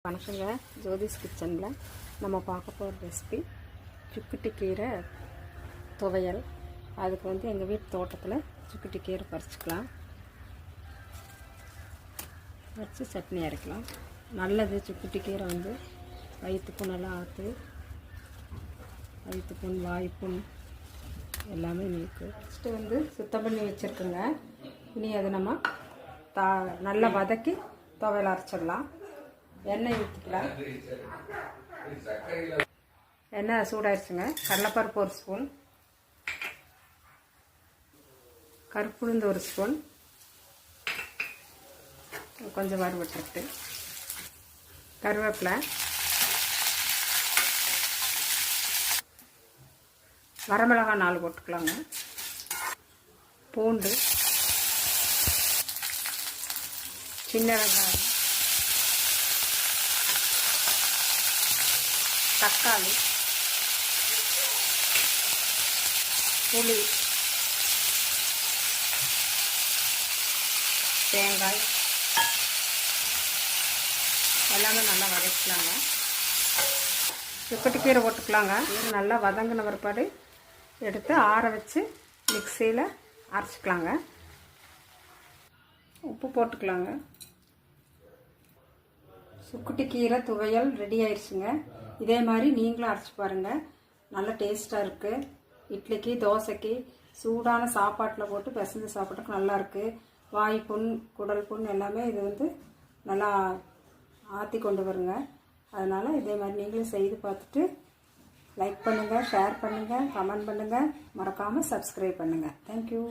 வணக்கங்க. ஜோதிஸ் கிச்சனில் நம்ம பார்க்க போகிற ரெசிபி சுக்குட்டி கீரை துவையல். அதுக்கு எங்கள் வீட்டு தோட்டத்தில் சுக்குட்டி கீரை பறிச்சுக்கலாம், வச்சு சட்னி அரைக்கலாம். நல்லது. சுக்குட்டி கீரை வயிற்று புண்ணெல்லாம் ஆற்று, வயிற்று புண், வாய்ப்புண் எல்லாமே நீக்கு. ஃபஸ்ட்டு சுத்தம் பண்ணி வச்சுருக்குங்க. இனி அதை நம்ம நல்லா வதக்கி துவையல் அரைச்சிடலாம். எண்ணெய் ஊற்றிக்கலாம். எண்ணெய் சூடாகிடுச்சுங்க. கடலைப்பருப்பு 1 ஸ்பூன், கருப்புளுந்து 1 ஸ்பூன், கொஞ்சம் வறுவட்டுட்டு கருவேப்பிலை, வரமிளகாய் 4 போட்டுக்கலாங்க, பூண்டு, சின்ன வெங்காயம், தக்காளி, புளி, தேங்காய் எல்லாமே நல்லா வதக்கலாங்க. சுக்குட்டி கீரை போட்டுக்கலாங்க. இது நல்லா வதங்கின பிற்பாடு எடுத்து ஆற வச்சு மிக்சியில் அரைச்சிக்கலாங்க. உப்பு போட்டுக்கலாங்க. சுக்குட்டி கீரை துவையல் ரெடி ஆயிடுச்சுங்க. இதே மாதிரி நீங்களும் அரைச்சி பாருங்கள். நல்ல டேஸ்ட்டாக இருக்குது. இட்லிக்கு, தோசைக்கு, சூடான சாப்பாட்டில் போட்டு பிசைஞ்சு சாப்பிட்றதுக்கு நல்லாயிருக்கு. வாய் புண், குடல் புண் எல்லாமே இது நல்லா ஆற்றி கொண்டு வருங்க. அதனால் இதே மாதிரி நீங்களும் செய்து பார்த்துட்டு லைக் பண்ணுங்கள், ஷேர் பண்ணுங்கள், கமெண்ட் பண்ணுங்கள், மறக்காமல் சப்ஸ்கிரைப் பண்ணுங்கள். தேங்க்யூ.